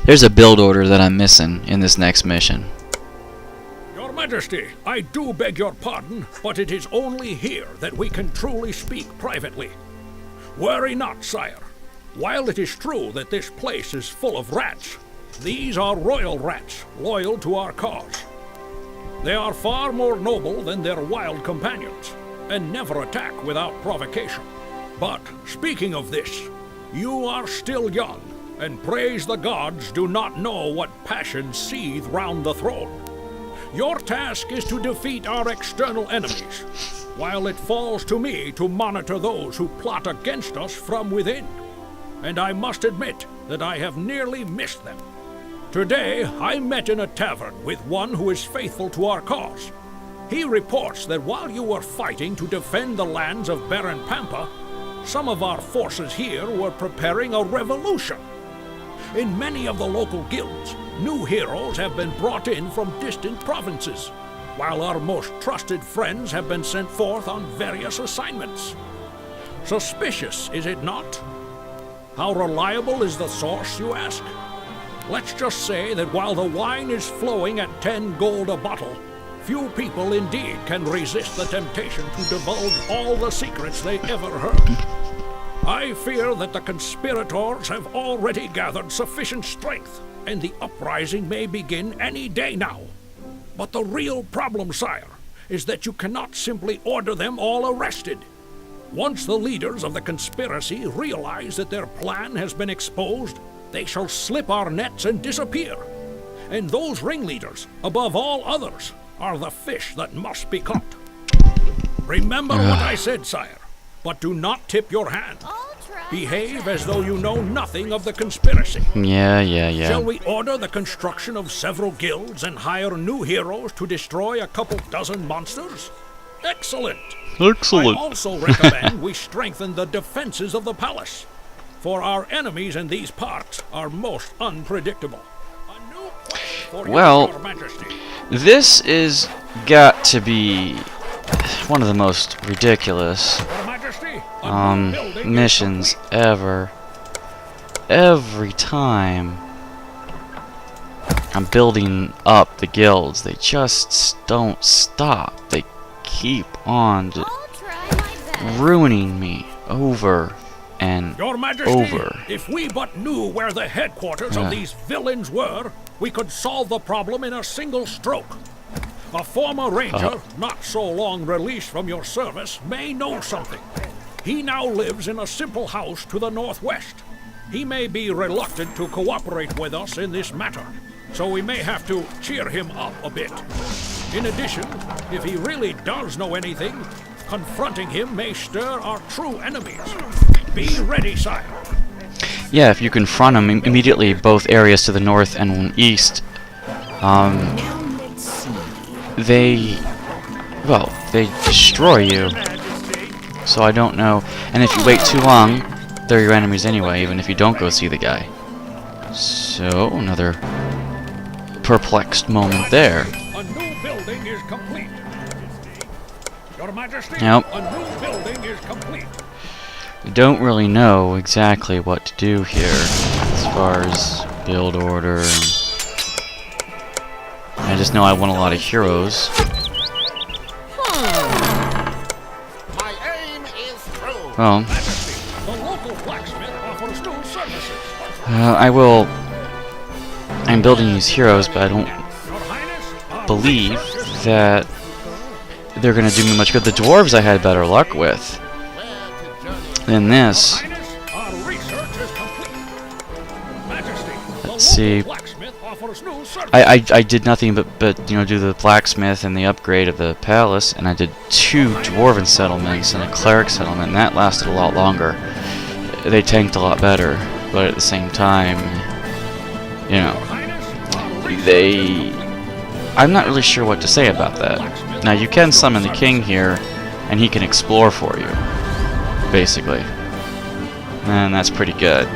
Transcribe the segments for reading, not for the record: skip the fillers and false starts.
There's a build order that I'm missing in this next mission. Your Majesty, I do beg your pardon, but it is only here that we can truly speak privately. Worry not, sire. While it is true that this place is full of rats, these are royal rats, loyal to our cause. They are far more noble than their wild companions, and never attack without provocation. But, speaking of this, you are still young, and praise the gods do not know what passions seethe round the throne. Your task is to defeat our external enemies, while it falls to me to monitor those who plot against us from within. And I must admit that I have nearly missed them. Today, I met in a tavern with one who is faithful to our cause. He reports that while you were fighting to defend the lands of Baron Pampa, some of our forces here were preparing a revolution. In many of the local guilds, new heroes have been brought in from distant provinces, while our most trusted friends have been sent forth on various assignments. Suspicious, is it not? How reliable is the source, you ask? Let's just say that while the wine is flowing at 10 gold a bottle, few people indeed can resist the temptation to divulge all the secrets they ever heard. I fear that the conspirators have already gathered sufficient strength, and the uprising may begin any day now. But the real problem, sire, is that you cannot simply order them all arrested. Once the leaders of the conspiracy realize that their plan has been exposed, they shall slip our nets and disappear. And those ringleaders, above all others, are the fish that must be caught. Remember what I said, sire, but do not tip your hand. Behave as though you know nothing of the conspiracy. Yeah. Shall we order the construction of several guilds and hire new heroes to destroy a couple dozen monsters? Excellent! Excellent. I also recommend we strengthen the defenses of the palace, for our enemies in these parts are most unpredictable. A new place for your Majesty. This is got to be one of the most ridiculous Your Majesty, a new building missions ever. Every time I'm building up the guilds, they just don't stop. They keep on ruining me over and Your Majesty, over. if we but knew where the headquarters of these villains were, we could solve the problem in a single stroke. A former ranger, not so long released from your service, may know something. He now lives in a simple house to the northwest. He may be reluctant to cooperate with us in this matter, so we may have to cheer him up a bit. In addition, if he really does know anything, confronting him may stir our true enemies. Be ready, sire. Yeah, if you confront them immediately, both areas to the north and east, they destroy you. So I don't know. And if you wait too long, they're your enemies anyway, even if you don't go see the guy. So, another perplexed moment there. A new building is complete. Your Majesty, Yep. a new building is complete. I don't really know exactly what to do here as far as build order. I just know I want a lot of heroes. My aim is through. Well, The local blacksmith offers new services. I'm building these heroes, but I don't Your Highness, our believe research is that they're gonna do me much good. The dwarves I had better luck with than this. Highness, our research is complete. Majesty, the Let's see. local blacksmith offers new services. I did nothing but you know, do the blacksmith and the upgrade of the palace, and I did 2 dwarven settlements and a cleric settlement, and that lasted a lot longer. They tanked a lot better, but at the same time, you know, I'm not really sure what to say about that. Now, you can summon the king here, and he can explore for you, basically. And that's pretty good.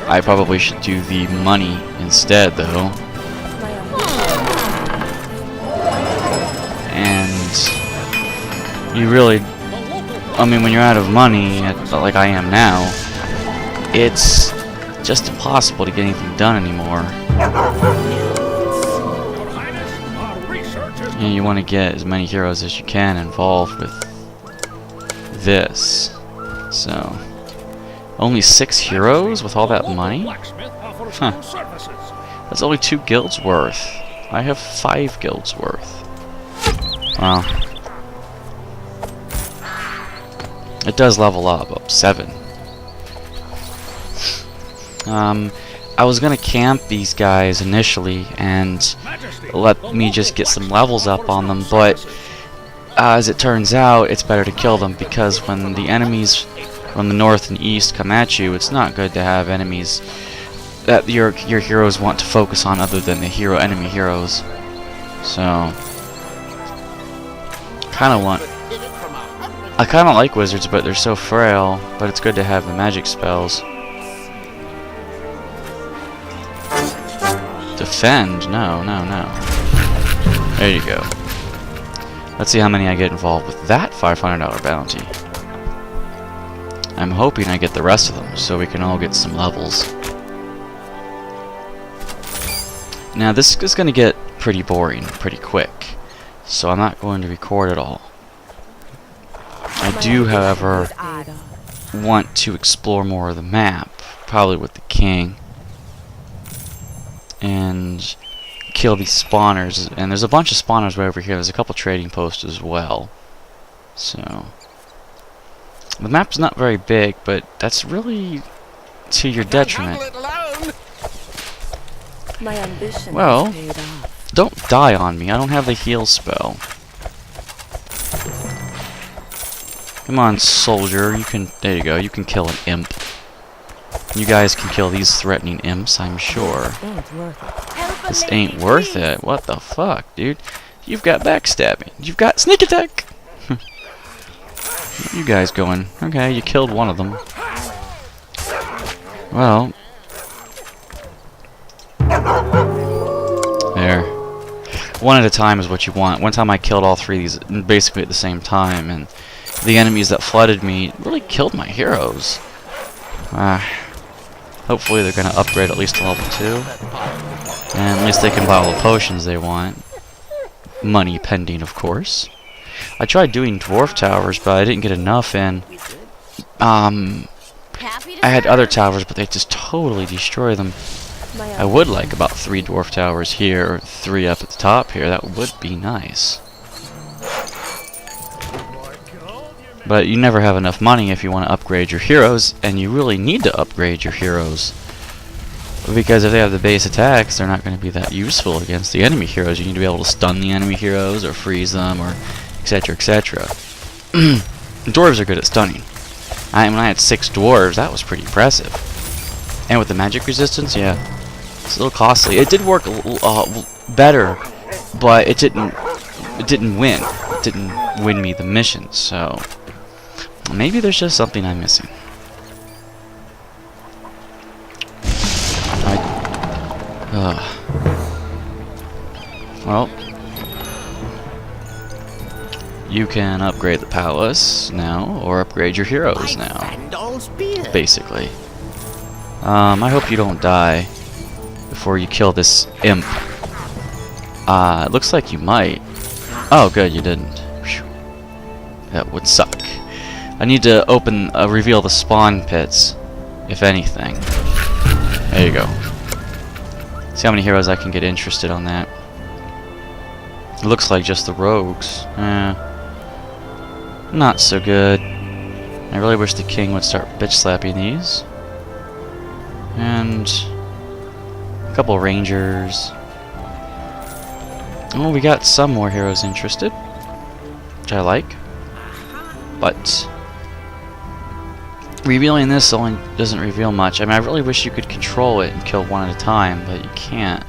I probably should do the money instead, though. And you really, I mean, when you're out of money, like I am now, it's just impossible to get anything done anymore. Your Highness, our research is And you want to get as many heroes as you can involved with this. So, only 6 heroes with all that local money? blacksmith offers Huh. no services. That's only 2 guilds worth. I have 5 guilds worth. Wow. It does level up 7. I was gonna camp these guys initially and Majesty, let the me local just get some blacksmith levels up offers on no them, but services. as it turns out, it's better to kill them because when the enemies from the north and east come at you, it's not good to have enemies that your heroes want to focus on other than the enemy heroes. So, I kind of like wizards, but they're so frail. But it's good to have the magic spells. Defend? No. There you go. Let's see how many I get involved with that $500 bounty. I'm hoping I get the rest of them, so we can all get some levels. Now this is going to get pretty boring pretty quick, so I'm not going to record it all. I do, however, want to explore more of the map, probably with the king, and kill these spawners. And there's a bunch of spawners right over here. There's a couple trading posts as well. So the map's not very big, but that's really to your detriment. My ambition Well, has paid off. don't die on me. I don't have the heal spell. Come on, soldier. You can. There you go. You can kill an imp. You guys can kill these threatening imps, I'm sure. Ain't worth it. This ain't worth it. What the fuck, dude? You've got backstabbing. You've got sneak attack. You guys going? Okay, you killed one of them. Well, there. One at a time is what you want. One time I killed all 3 of these basically at the same time, and the enemies that flooded me really killed my heroes. Hopefully they're going to upgrade at least to level 2. And at least they can buy all the potions they want. Money pending, of course. I tried doing dwarf towers, but I didn't get enough in. I had other towers, but they just totally destroy them. I would like about 3 dwarf towers here, or 3 up at the top here. That would be nice. But you never have enough money if you want to upgrade your heroes, and you really need to upgrade your heroes. Because if they have the base attacks, they're not going to be that useful against the enemy heroes. You need to be able to stun the enemy heroes, or freeze them, or etc, etc. Dwarves are good at stunning. When I had 6 dwarves, that was pretty impressive. And with the magic resistance, yeah, it's a little costly. It did work better, but it didn't win. It didn't win me the mission, so maybe there's just something I'm missing. Well, you can upgrade the palace now, or upgrade your heroes now, basically. I hope you don't die before you kill this imp. It looks like you might. Oh, good, you didn't. Whew. That would suck. I need to reveal the spawn pits, if anything. There you go. See how many heroes I can get interested on that. It looks like just the rogues. Not so good. I really wish the king would start bitch slapping these. And a couple rangers. Oh, we got some more heroes interested, which I like. But revealing this only doesn't reveal much. I mean, I really wish you could control it and kill one at a time, but you can't.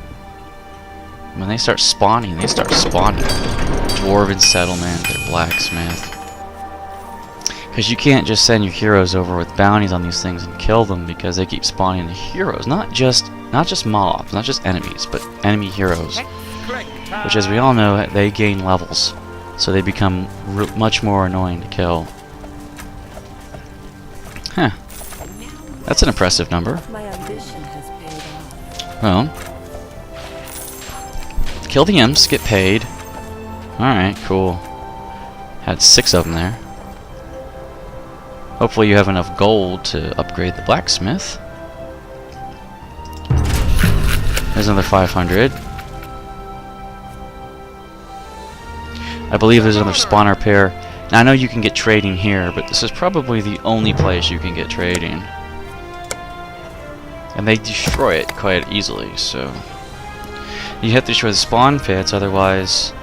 When they start spawning, they start spawning. Dwarven settlement, or blacksmith. Because you can't just send your heroes over with bounties on these things and kill them, because they keep spawning the heroes. Not just mobs, not just enemies, but enemy heroes. Which, as we all know, they gain levels, so they become much more annoying to kill. Huh. That's an impressive number. My ambition Well, kill the imps, get paid. Alright, cool. Had 6 of them there. Hopefully you have enough gold to upgrade the blacksmith. There's another 500. I believe there's another spawner pair. Now I know you can get trading here, but this is probably the only place you can get trading. And they destroy it quite easily, so... You have to destroy the spawn pits, otherwise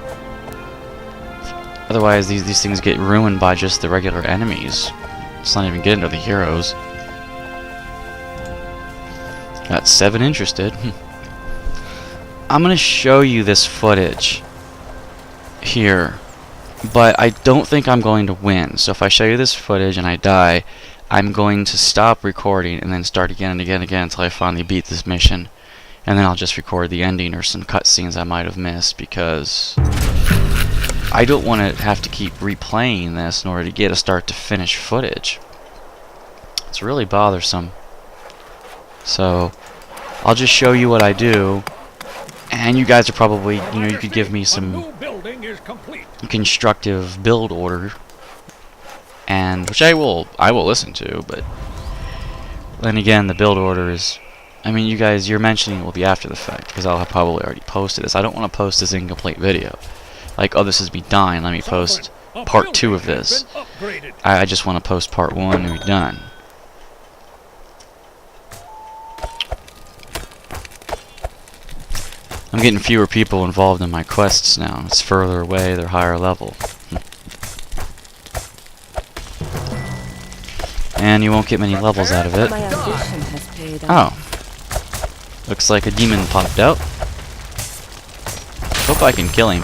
these things get ruined by just the regular enemies. Let's not even get into the heroes. Got 7 interested. I'm gonna show you this footage here, but I don't think I'm going to win. So if I show you this footage and I die, I'm going to stop recording and then start again and again and again until I finally beat this mission. And then I'll just record the ending or some cutscenes I might have missed, because I don't want to have to keep replaying this in order to get a start to finish footage. It's really bothersome. So I'll just show you what I do, and you guys are probably, you know, you could give me some constructive build order, and which I will listen to. But then again, the build order is, I mean, you guys, your mentioning will be after the fact, because I'll have probably already posted this. I don't want to post this incomplete video. Like, oh, this is me dying, let me post part 2 of this. I just want to post part 1 and be done. I'm getting fewer people involved in my quests now. It's further away, they're higher level. And you won't get many levels out of it. My ambition has paid off. Oh. Looks like a demon popped out. Hope I can kill him.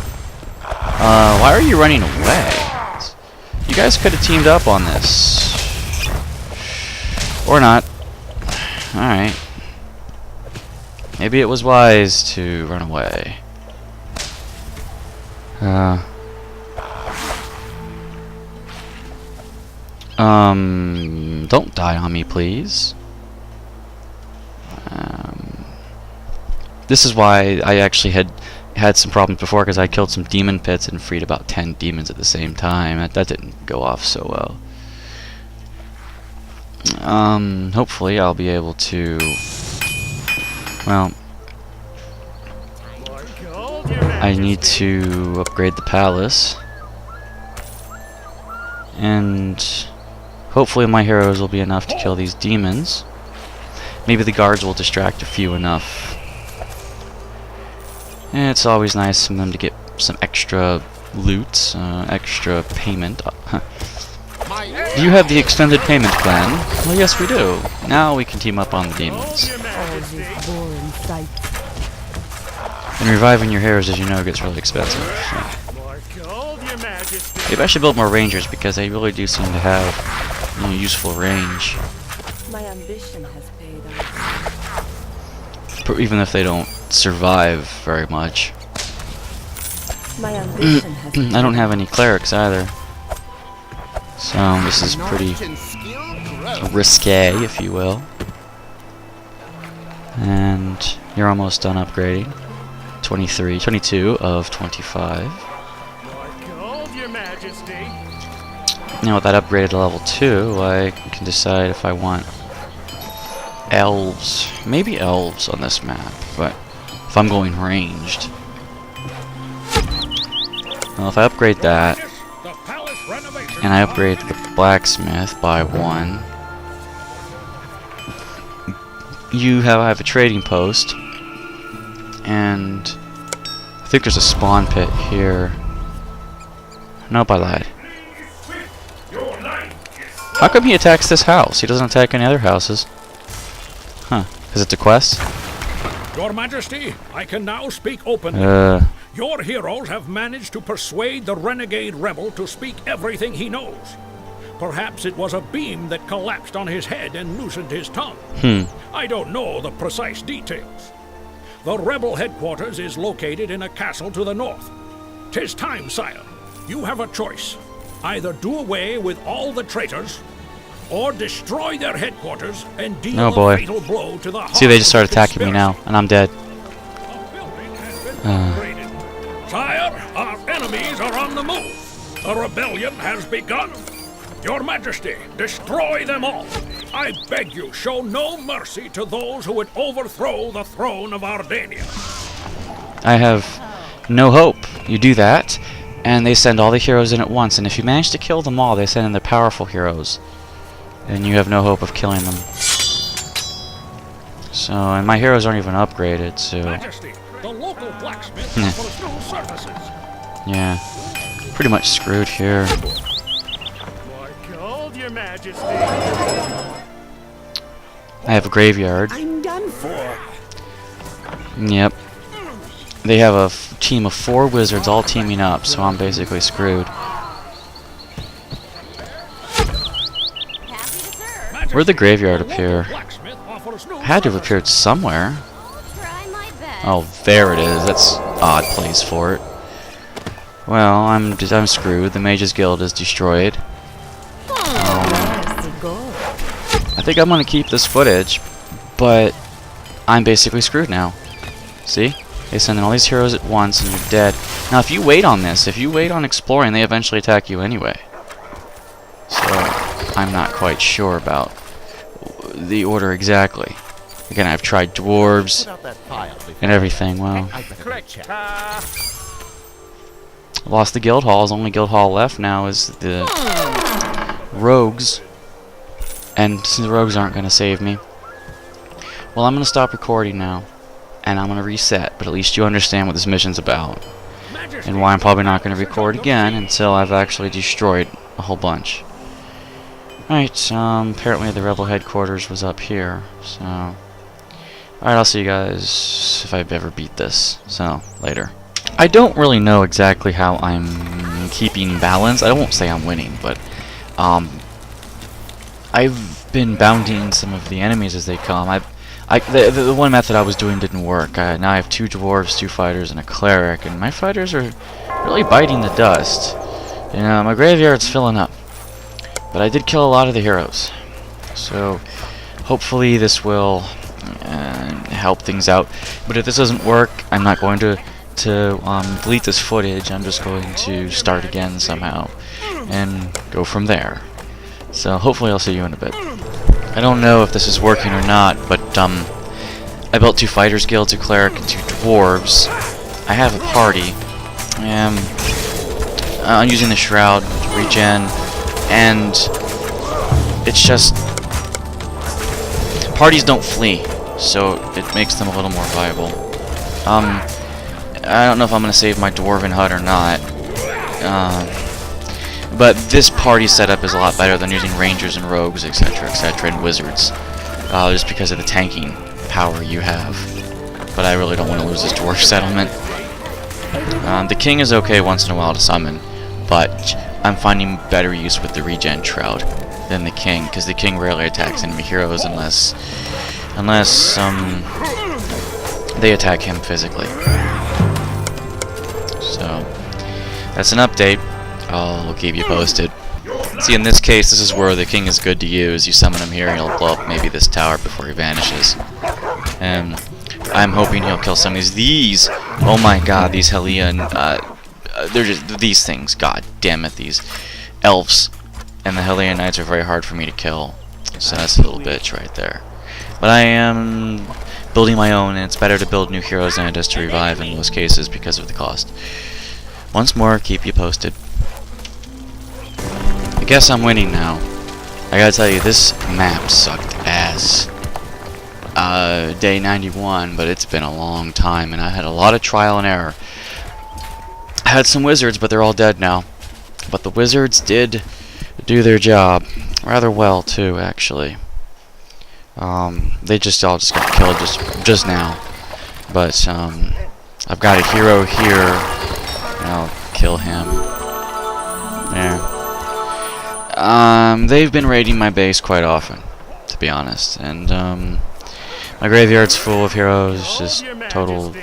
Why are you running away? You guys could have teamed up on this. Or not. Alright. Maybe it was wise to run away. Don't die on me, please. This is why I actually had some problems before, because I killed some demon pits and freed about 10 demons at the same time. That didn't go off so well. Hopefully I'll be able to... Well, I need to upgrade the palace, and hopefully my heroes will be enough to kill these demons. Maybe the guards will distract a few enough. And it's always nice for them to get some extra loot, extra payment. Do you have the extended payment plan? Well, yes we do. Now we can team up on the demons. And reviving your heroes, as you know, gets really expensive. Maybe I should build more rangers, because they really do seem to have, you know, useful range. My ambition has paid off. Even if they don't survive very much. My ambition has paid I don't have any clerics either. So this is pretty risque, if you will. And you're almost done upgrading. 22 of 25. Now with that upgraded to level 2, I can decide if I want elves. Maybe elves on this map, but if I'm going ranged. Well, if I upgrade that, and I upgrade the blacksmith by 1, I have a trading post, and I think there's a spawn pit here. Nope, I lied. How come he attacks this house? He doesn't attack any other houses. Huh, because it's a quest? Your Majesty, I can now speak openly. Your heroes have managed to persuade the renegade rebel to speak everything he knows. Perhaps it was a beam that collapsed on his head and loosened his tongue. I don't know the precise details. The rebel headquarters is located in a castle to the north. 'Tis time, sire. You have a choice. Either do away with all the traitors, or destroy their headquarters and deal Oh boy. a fatal blow to the heart See, they just of started attacking me now, and I'm dead. A building has been upgraded. Sire, our enemies are on the move. A rebellion has begun. Your Majesty, destroy them all. I beg you, show no mercy to those who would overthrow the throne of Ardania. I have no hope. You do that, and they send all the heroes in at once, and if you manage to kill them all, they send in the powerful heroes, and you have no hope of killing them. So, and my heroes aren't even upgraded, so... Majesty, the local blacksmith offers new services. Yeah, pretty much screwed here. Cold, Your Majesty. I have a graveyard. I'm done for. Yep. They have a team of 4 wizards all teaming up, so I'm basically screwed. Where'd the graveyard appear? Had to have appeared somewhere. Oh, there it is. That's odd place for it. Well, I'm screwed. The Mages Guild is destroyed. I think I'm gonna keep this footage, but I'm basically screwed now. See? They send in all these heroes at once and you're dead. Now if you wait on this, if you wait on exploring, they eventually attack you anyway. So, I'm not quite sure about the order exactly. Again, I've tried dwarves and everything. Well, lost the guild halls. Only guild hall left now is the rogues. And since the rogues aren't going to save me, well, I'm going to stop recording now. And I'm going to reset, but at least you understand what this mission's about. And why I'm probably not going to record again until I've actually destroyed a whole bunch. Alright, apparently the rebel headquarters was up here, so... Alright, I'll see you guys if I ever beat this, so, later. I don't really know exactly how I'm keeping balance. I won't say I'm winning, but, I've been bountying some of the enemies as they come. The one method I was doing didn't work. Now I have 2 dwarves, 2 fighters, and a cleric, and my fighters are really biting the dust. You know, my graveyard's filling up. But I did kill a lot of the heroes. So, hopefully this will help things out. But if this doesn't work, I'm not going to delete this footage. I'm just going to start again somehow and go from there. So, hopefully I'll see you in a bit. I don't know if this is working or not, but I built 2 fighters guilds, a cleric, and 2 dwarves. I have a party. I'm using the shroud to regen, and it's just parties don't flee, so it makes them a little more viable. I don't know if I'm gonna save my dwarven hut or not. But this party setup is a lot better than using rangers and rogues, etc., and wizards, just because of the tanking power you have. But I really don't want to lose this dwarf settlement. The king is okay once in a while to summon, but I'm finding better use with the regen shroud than the king, because the king rarely attacks enemy heroes unless they attack him physically. So that's an update. I'll keep you posted. See, in this case, this is where the king is good to use. You summon him here, and he'll blow up maybe this tower before he vanishes. And I'm hoping he'll kill some of these. Oh my god, these Hellion, they're just, these things, god damn it, these elves. And the Hellion Knights are very hard for me to kill. So that's a little bitch right there. But I am building my own, and it's better to build new heroes than it is to revive in most cases because of the cost. Once more, keep you posted. I guess I'm winning now. I gotta tell you, this map sucked ass. Day 91, but it's been a long time, and I had a lot of trial and error. I had some wizards, but they're all dead now. But the wizards did do their job rather well too, actually. They all just got killed just now. But I've got a hero here, and I'll kill him. There. They've been raiding my base quite often, to be honest, and my graveyard's full of heroes, just total.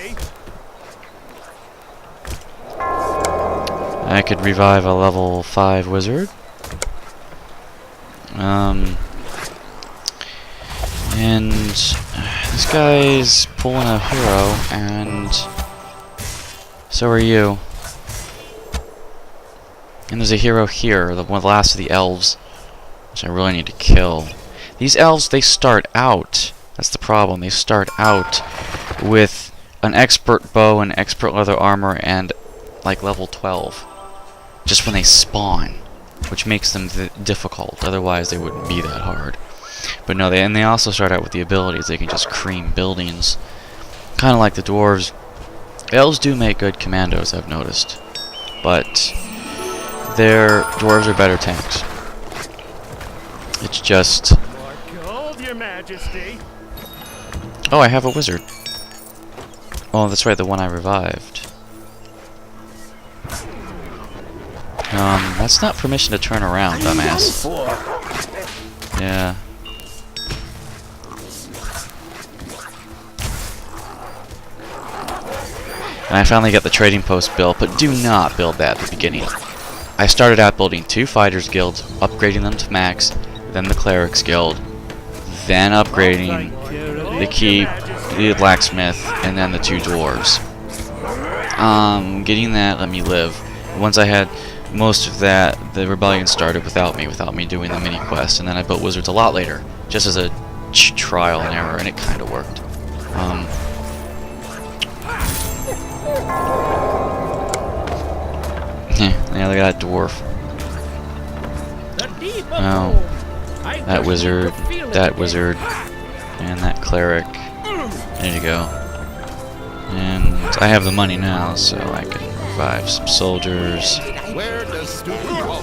I could revive a level 5 wizard. And this guy's pulling a hero, and so are you. And there's a hero here, the last of the elves, which I really need to kill. These elves, they start out, that's the problem, they start out with an expert bow and expert leather armor and like level 12. Just when they spawn, which makes them difficult, otherwise they wouldn't be that hard. But no, they also start out with the abilities. They can just cream buildings, kind of like the dwarves. Elves do make good commandos, I've noticed, but their dwarves are better tanks. It's just. More gold, Your Majesty. Oh, I have a wizard. Oh, that's right, the one I revived. That's not permission to turn around, dumbass. Yeah. And I finally got the trading post built, but do not build that at the beginning. I started out building 2 fighters guilds, upgrading them to max, then the clerics guild, then upgrading the keep, the blacksmith, and then the 2 dwarves. Getting that let me live. Once I had most of that, the rebellion started without me doing the mini quest, and then I built wizards a lot later, just as a trial and error, and it kind of worked. Yeah, they got a dwarf. Oh, that wizard, and that cleric. There you go. And I have the money now, so I can revive some soldiers. Where does stupid go?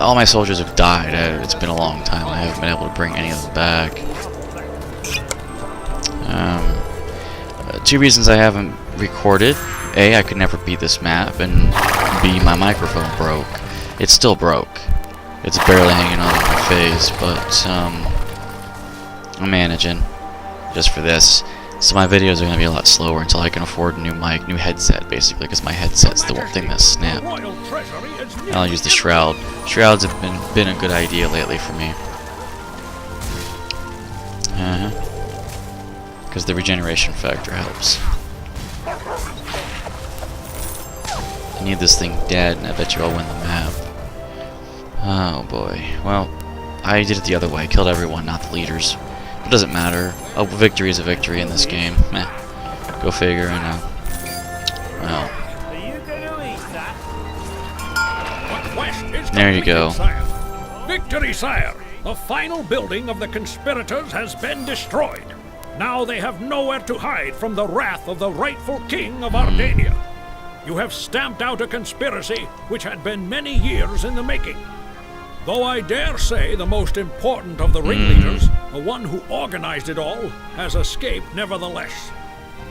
All my soldiers have died. It's been a long time. I haven't been able to bring any of them back. 2 reasons I haven't recorded. A, I could never beat this map, and B, my microphone broke. It's still broke. It's barely hanging on my face, but I'm managing just for this. So my videos are going to be a lot slower until I can afford a new mic, new headset, basically, because my headset's the one thing that snapped. I'll use the shroud. Shrouds have been a good idea lately for me. Because the regeneration factor helps. I need this thing dead, and I bet you I'll win the map. Oh boy. Well, I did it the other way. Killed everyone, not the leaders. It doesn't matter. A victory is a victory in this game. Meh. Go figure, I know. Well. Are you gonna eat that? There you go. Victory, sire! The final building of the conspirators has been destroyed. Now they have nowhere to hide from the wrath of the rightful king of Ardania. You have stamped out a conspiracy which had been many years in the making. Though I dare say the most important of the ringleaders, the one who organized it all, has escaped nevertheless.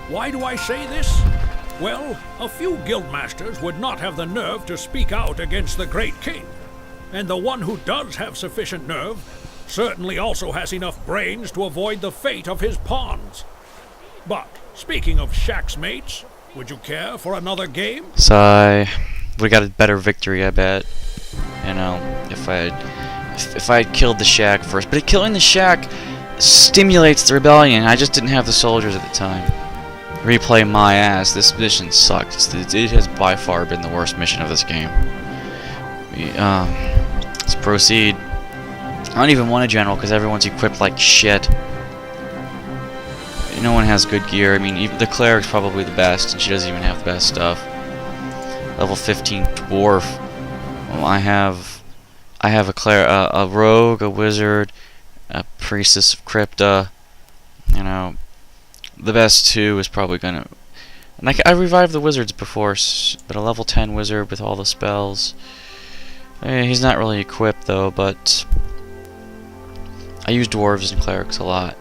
Why do I say this? Well, a few guildmasters would not have the nerve to speak out against the great king. And the one who does have sufficient nerve certainly also has enough brains to avoid the fate of his pawns. But, speaking of Shaq's mates, would you care for another game? Sigh. We got a better victory, I bet. You know, if I had killed the Shack first. But killing the Shack stimulates the rebellion. I just didn't have the soldiers at the time. Replay my ass. This mission sucked. It has by far been the worst mission of this game. Let's proceed. I don't even want a general because everyone's equipped like shit. No one has good gear. I mean, even the cleric's probably the best, and she doesn't even have the best stuff. Level 15 dwarf. Well, I have a rogue, a wizard, a priestess of crypta. You know, the best 2 is probably gonna. And I revived the wizards before, but a level 10 wizard with all the spells. He's not really equipped though, but I use dwarves and clerics a lot.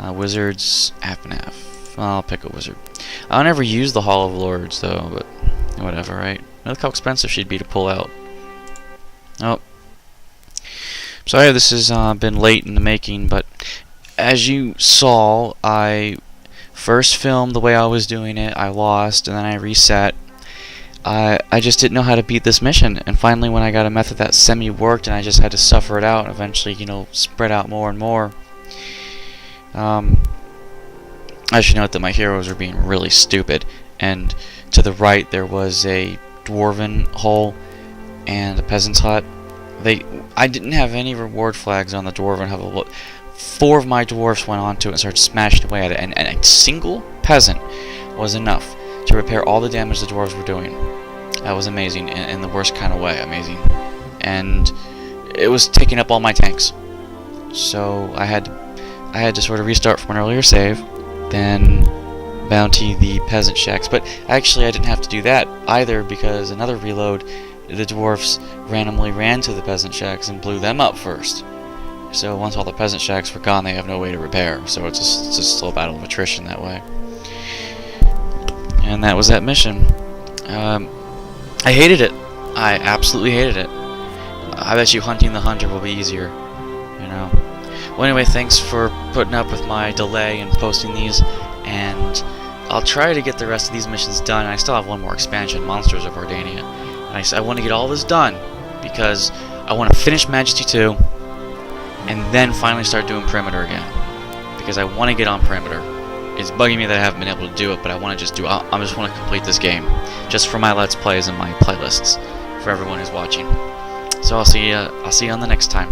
Wizards, half and half. I'll pick a wizard. I'll never use the Hall of Lords though, but whatever, right? Look how expensive she'd be to pull out. Oh. Sorry this has been late in the making, but as you saw, I first filmed the way I was doing it, I lost, and then I reset. I just didn't know how to beat this mission, and finally when I got a method that semi-worked and I just had to suffer it out and eventually, you know, spread out more and more, I should note that my heroes were being really stupid, and to the right there was a dwarven hole and a peasant's hut. I didn't have any reward flags on the dwarven hut. 4 of my dwarfs went onto it and started smashing away at it, and a single peasant was enough to repair all the damage the dwarves were doing. That was amazing, in the worst kind of way, amazing. And it was taking up all my tanks. So I had to sort of restart from an earlier save, then bounty the peasant shacks. But actually I didn't have to do that either, because another reload, the dwarfs randomly ran to the peasant shacks and blew them up first. So once all the peasant shacks were gone, they have no way to repair. So it's just still a battle of attrition that way. And that was that mission. I hated it. I absolutely hated it. I bet you hunting the hunter will be easier, you know. Well, anyway, thanks for putting up with my delay in posting these, and I'll try to get the rest of these missions done. I still have one more expansion, Monsters of Ardania. And I want to get all this done because I want to finish Majesty2 and then finally start doing Perimeter again, because I want to get on Perimeter. It's bugging me that I haven't been able to do it, but I want to just do it. I just want to complete this game, just for my Let's Plays and my playlists, for everyone who's watching. So I'll see you on the next time.